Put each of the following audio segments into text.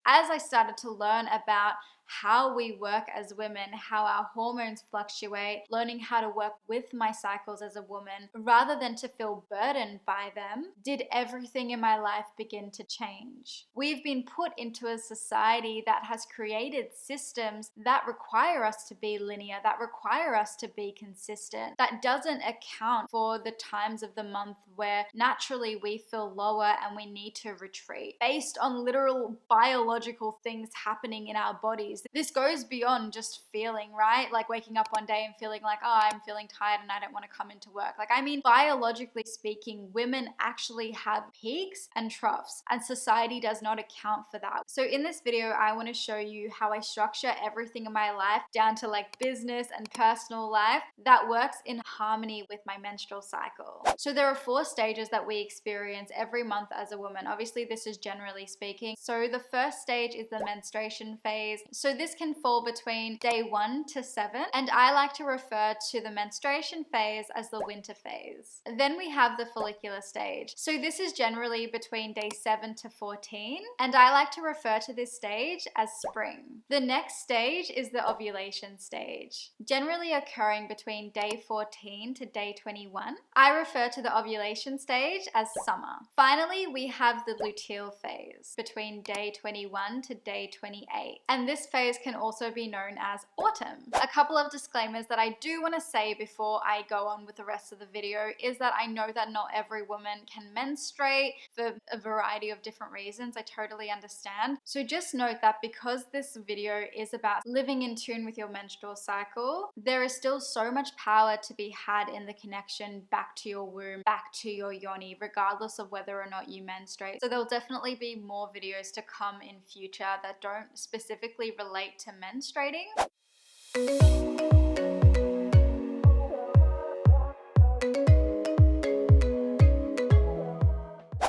as I started to learn about how we work as women, how our hormones fluctuate, learning how to work with my cycles as a woman rather than to feel burdened by them, did everything in my life begin to change. We've been put into a society that has created systems that require us to be linear, that require us to be consistent, that doesn't account for the times of the month where naturally we feel lower and we need to retreat based on literal biological things happening in our bodies. This goes beyond just feeling, right? Like waking up one day and feeling like, oh, I'm feeling tired and I don't want to come into work. Like, I mean, biologically speaking, women actually have peaks and troughs, and society does not account for that. So in this video, I want to show you how I structure everything in my life down to like business and personal life that works in harmony with my menstrual cycle. So there are 4 stages that we experience every month as a woman. Obviously, this is generally speaking. So the first stage is the menstruation phase. So this can fall between day 1 to 7, and I like to refer to the menstruation phase as the winter phase. Then we have the follicular stage. So this is generally between day 7 to 14, and I like to refer to this stage as spring. The next stage is the ovulation stage, generally occurring between day 14 to day 21. I refer to the ovulation stage as summer. Finally, we have the luteal phase between day 21 to day 28, and this phase can also be known as autumn. A couple of disclaimers that I do want to say before I go on with the rest of the video is that I know that not every woman can menstruate for a variety of different reasons. I totally understand. So just note that because this video is about living in tune with your menstrual cycle, there is still so much power to be had in the connection back to your womb, back to your yoni, regardless of whether or not you menstruate. So there'll definitely be more videos to come in future that don't specifically relate to menstruating.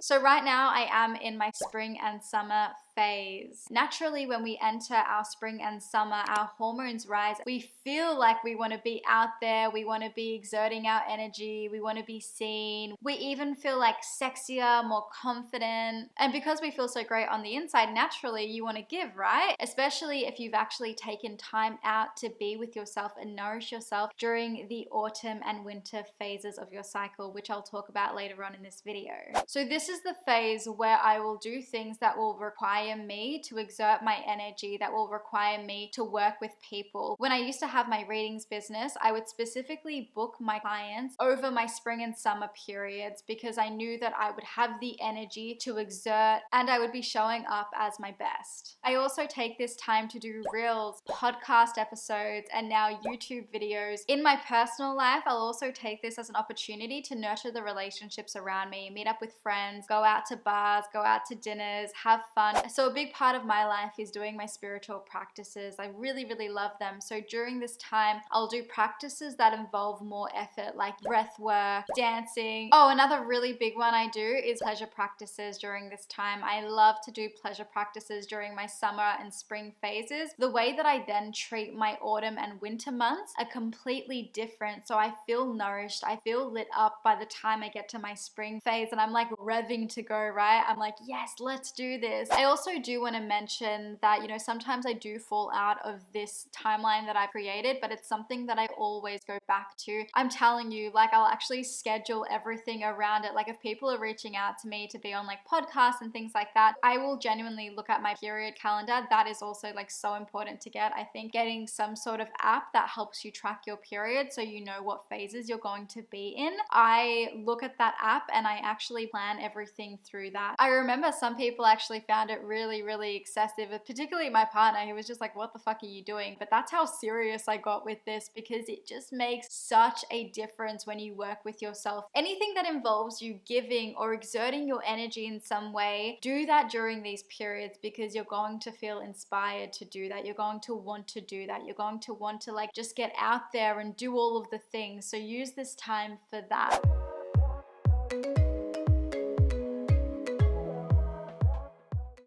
So right now I am in my spring and summer phase. Naturally, when we enter our spring and summer, our hormones rise. We feel like we want to be out there. We want to be exerting our energy. We want to be seen. We even feel like sexier, more confident. And because we feel so great on the inside, naturally you want to give, right? Especially if you've actually taken time out to be with yourself and nourish yourself during the autumn and winter phases of your cycle, which I'll talk about later on in this video. So this is the phase where I will do things that will require me to exert my energy, that will require me to work with people. When I used to have my readings business, I would specifically book my clients over my spring and summer periods because I knew that I would have the energy to exert and I would be showing up as my best. I also take this time to do reels, podcast episodes, and now YouTube videos. In my personal life, I'll also take this as an opportunity to nurture the relationships around me, meet up with friends, go out to bars, go out to dinners, have fun. So a big part of my life is doing my spiritual practices. I really, really love them. So during this time, I'll do practices that involve more effort, like breath work, dancing. Oh, another really big one I do is pleasure practices during this time. I love to do pleasure practices during my summer and spring phases. The way that I then treat my autumn and winter months are completely different. So I feel nourished, I feel lit up by the time I get to my spring phase, and I'm like revving to go, right? I'm like, yes, let's do this. I also do want to mention that, you know, sometimes I do fall out of this timeline that I created, but it's something that I always go back to. I'm telling you, like, I'll actually schedule everything around it. Like, if people are reaching out to me to be on like podcasts and things like that, I will genuinely look at my period calendar. That is also like so important to get. I think getting some sort of app that helps you track your period so you know what phases you're going to be in. I look at that app and I actually plan everything through that. I remember some people actually found it really, really excessive, particularly my partner. He was just like, what the fuck are you doing? But that's how serious I got with this, because it just makes such a difference when you work with yourself. Anything that involves you giving or exerting your energy in some way, do that during these periods, because you're going to feel inspired to do that. You're going to want to do that. You're going to want to like just get out there and do all of the things. So use this time for that.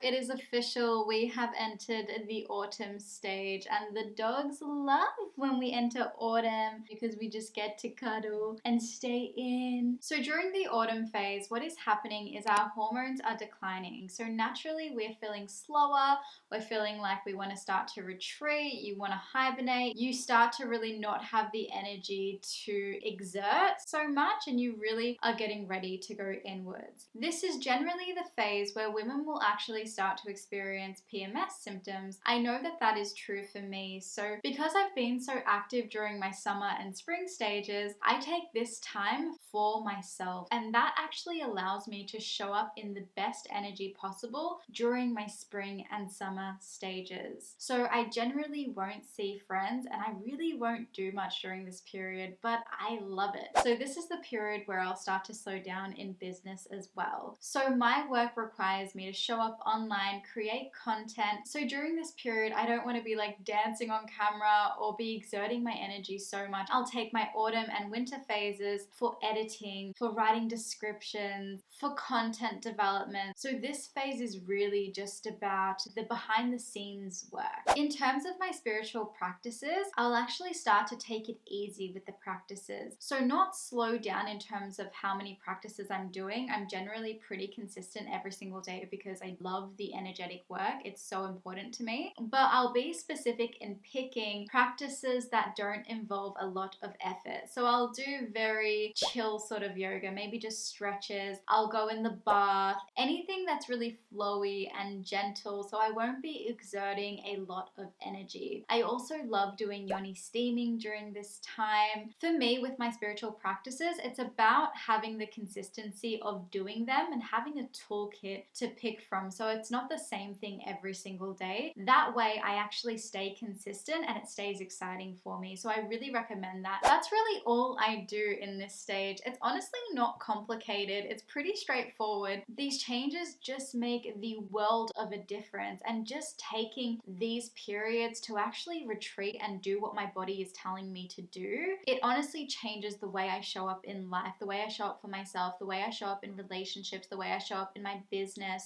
It is official. We have entered the autumn stage, and the dogs love when we enter autumn because we just get to cuddle and stay in. So during the autumn phase, what is happening is our hormones are declining. So naturally, we're feeling slower. We're feeling like we want to start to retreat. You want to hibernate. You start to really not have the energy to exert so much, and you really are getting ready to go inwards. This is generally the phase where women will actually start to experience PMS symptoms. I know that that is true for me. So because I've been so active during my summer and spring stages, I take this time for myself, and that actually allows me to show up in the best energy possible during my spring and summer stages. So I generally won't see friends, and I really won't do much during this period, but I love it. So this is the period where I'll start to slow down in business as well. So my work requires me to show up online, create content. So during this period, I don't want to be like dancing on camera or be exerting my energy so much. I'll take my autumn and winter phases for editing, for writing descriptions, for content development. So this phase is really just about the behind the scenes work. In terms of my spiritual practices, I'll actually start to take it easy with the practices. So not slow down in terms of how many practices I'm doing. I'm generally pretty consistent every single day because I love the energetic work. It's so important to me. But I'll be specific in picking practices that don't involve a lot of effort. So I'll do very chill sort of yoga, maybe just stretches. I'll go in the bath, anything that's really flowy and gentle, so I won't be exerting a lot of energy. I also love doing yoni steaming during this time. For me, with my spiritual practices, it's about having the consistency of doing them and having a toolkit to pick from. So it's not the same thing every single day. That way I actually stay consistent and it stays exciting for me. So I really recommend that. That's really all I do in this stage. It's honestly not complicated. It's pretty straightforward. These changes just make the world of a difference, and just taking these periods to actually retreat and do what my body is telling me to do, it honestly changes the way I show up in life, the way I show up for myself, the way I show up in relationships, the way I show up in my business.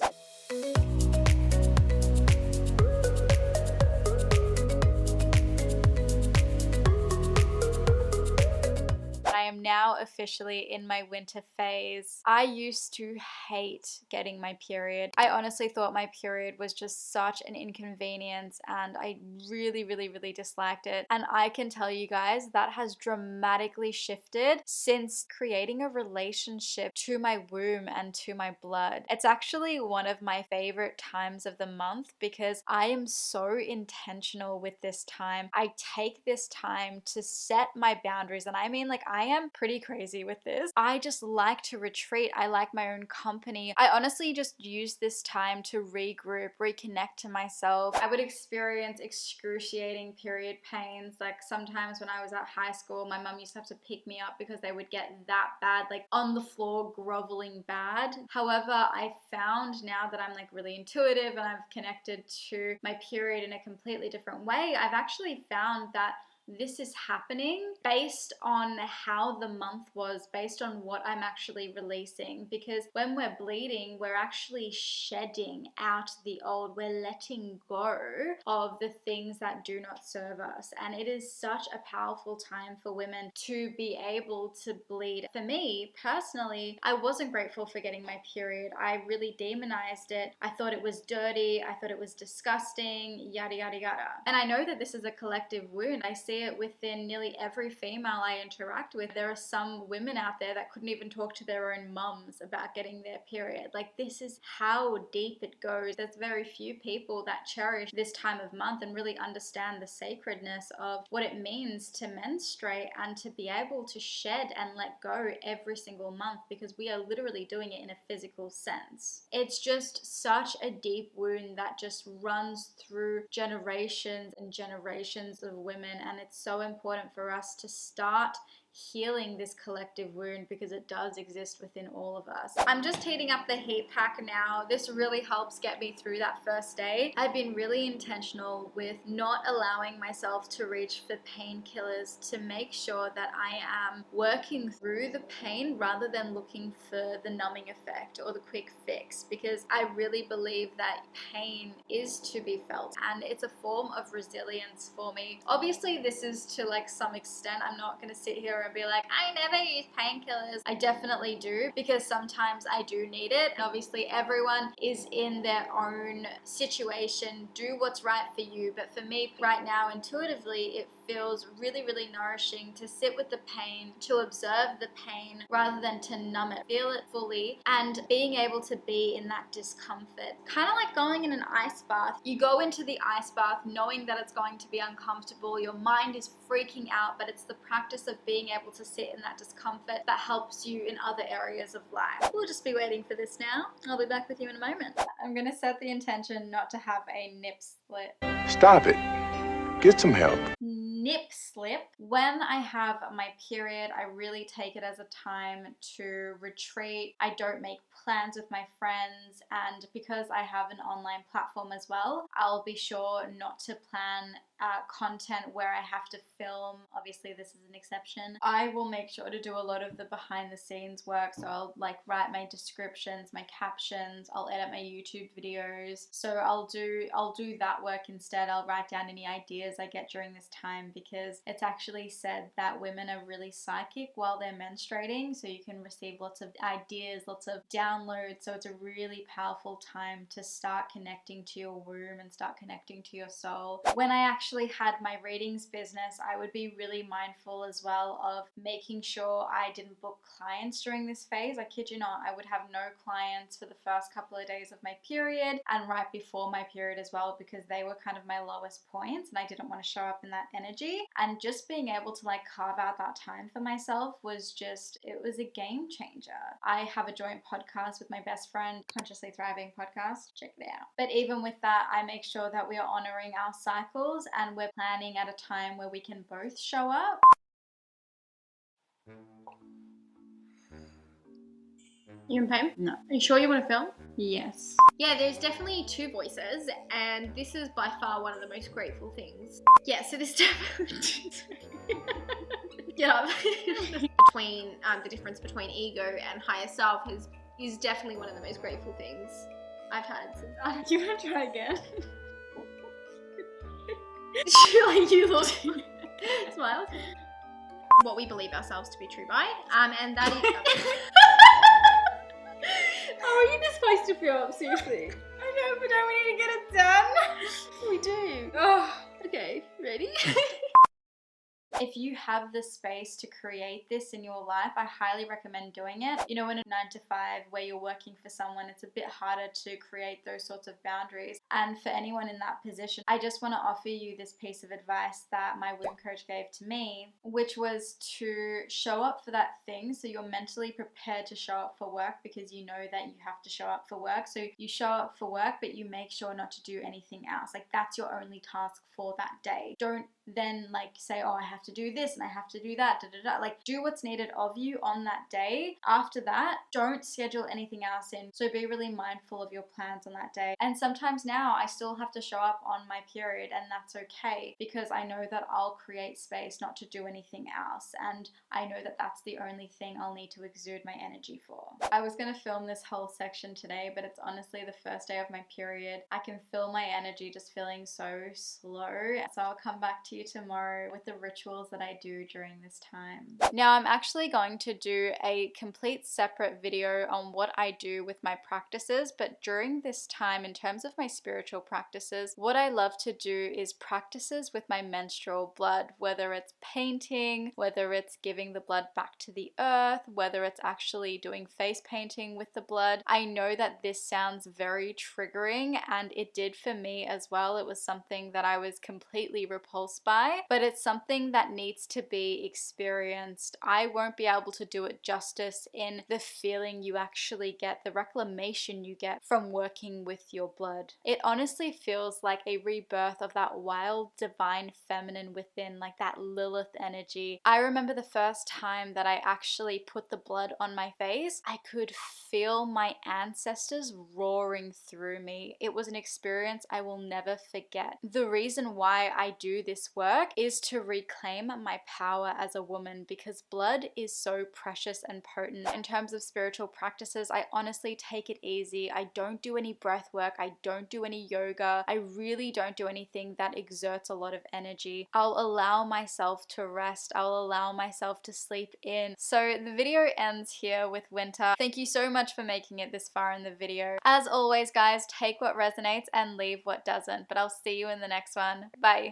I am now officially in my winter phase. I used to hate getting my period. I honestly thought my period was just such an inconvenience, and I really disliked it. And I can tell you guys that has dramatically shifted since creating a relationship to my womb and to my blood. It's actually one of my favorite times of the month because I am so intentional with this time. I take this time to set my boundaries, and I mean, like, I am pretty crazy with this. I just like to retreat. I like my own company. I honestly just use this time to regroup, reconnect to myself. I would experience excruciating period pains. Like sometimes when I was at high school, my mum used to have to pick me up because they would get that bad, like on the floor, groveling bad. However, I found now that I'm like really intuitive and I've connected to my period in a completely different way, I've actually found that this is happening based on how the month was, based on what I'm actually releasing. Because when we're bleeding, we're actually shedding out the old. We're letting go of the things that do not serve us. And it is such a powerful time for women to be able to bleed. For me, personally, I wasn't grateful for getting my period. I really demonized it. I thought it was dirty. I thought it was disgusting, yada, yada, yada. And I know that this is a collective wound. I see it within nearly every female I interact with. There are some women out there that couldn't even talk to their own mums about getting their period. Like, this is how deep it goes. There's very few people that cherish this time of month and really understand the sacredness of what it means to menstruate and to be able to shed and let go every single month, because we are literally doing it in a physical sense. It's just such a deep wound that just runs through generations and generations of women, and it's so important for us to start healing this collective wound, because it does exist within all of us. I'm just heating up the heat pack now. This really helps get me through that first day. I've been really intentional with not allowing myself to reach for painkillers to make sure that I am working through the pain rather than looking for the numbing effect or the quick fix, because I really believe that pain is to be felt and it's a form of resilience for me. Obviously, this is to like some extent. I'm not going to sit here and be like, I never use painkillers. I definitely do, because sometimes I do need it. And obviously, everyone is in their own situation. Do what's right for you. But for me right now, intuitively, it feels really, really nourishing to sit with the pain, to observe the pain rather than to numb it, feel it fully, and being able to be in that discomfort. Kind of like going in an ice bath. You go into the ice bath knowing that it's going to be uncomfortable. Your mind is freaking out, but it's the practice of being able to sit in that discomfort that helps you in other areas of life. We'll just be waiting for this now. I'll be back with you in a moment. I'm going to set the intention not to have a nip slip. Stop it. Get some help. Nip slip. When I have my period, I really take it as a time to retreat. I don't make plans with my friends, and because I have an online platform as well, I'll be sure not to plan content where I have to film. Obviously, this is an exception. I will make sure to do a lot of the behind the scenes work, so I'll like write my descriptions, my captions, I'll edit my YouTube videos. So I'll do that work instead. I'll write down any ideas I get during this time, because it's actually said that women are really psychic while they're menstruating, so you can receive lots of ideas, lots of downloads. So it's a really powerful time to start connecting to your womb and start connecting to your soul. When I actually had my readings business, I would be really mindful as well of making sure I didn't book clients during this phase. I kid you not, I would have no clients for the first couple of days of my period and right before my period as well, because they were kind of my lowest points and I didn't want to show up in that energy. And just being able to like carve out that time for myself was just, it was a game changer. I have a joint podcast with my best friend, Consciously Thriving podcast. Check it out. But even with that, I make sure that we are honoring our cycles and we're planning at a time where we can both show up. You in pain? No. Are you sure you want to film? Yes. Yeah, there's definitely two voices, and this is by far one of the most grateful things. Yeah, so this definitely... yeah. between the difference between ego and higher self is definitely one of the most grateful things I've had since. You want to try again? Like you look smile. What we believe ourselves to be true by, and that is. How are you just supposed to feel up? Seriously. I know, but don't we need to get it done? We do. Oh. Okay, ready? If you have the space to create this in your life, I highly recommend doing it. You know, in a 9 to 5 where you're working for someone, it's a bit harder to create those sorts of boundaries. And for anyone in that position, I just want to offer you this piece of advice that my womb coach gave to me, which was to show up for that thing. So you're mentally prepared to show up for work because you know that you have to show up for work. So you show up for work, but you make sure not to do anything else. Like that's your only task for that day. Don't then like say, oh, I have to do this and I have to do that, like do what's needed of you on that day. After that, don't schedule anything else in. So be really mindful of your plans on that day. And sometimes now I still have to show up on my period, and that's okay, because I know that I'll create space not to do anything else, and I know that that's the only thing I'll need to exude my energy for. I was gonna film this whole section today, but it's honestly the first day of my period. I can feel my energy just feeling so slow, so I'll come back to you tomorrow with the rituals that I do during this time. Now I'm actually going to do a complete separate video on what I do with my practices, but during this time, in terms of my spiritual practices, what I love to do is practices with my menstrual blood, whether it's painting, whether it's giving the blood back to the earth, whether it's actually doing face painting with the blood. I know that this sounds very triggering, and it did for me as well. It was something that I was completely repulsed by, but it's something that needs to be experienced. I won't be able to do it justice in the feeling you actually get, the reclamation you get from working with your blood. It honestly feels like a rebirth of that wild, divine feminine within, like that Lilith energy. I remember the first time that I actually put the blood on my face, I could feel my ancestors roaring through me. It was an experience I will never forget. The reason why I do this work is to reclaim my power as a woman, because blood is so precious and potent. In terms of spiritual practices, I honestly take it easy. I don't do any breath work. I don't do any yoga. I really don't do anything that exerts a lot of energy. I'll allow myself to rest. I'll allow myself to sleep in. So the video ends here with Winter. Thank you so much for making it this far in the video. As always, guys, take what resonates and leave what doesn't. But I'll see you in the next one. Bye.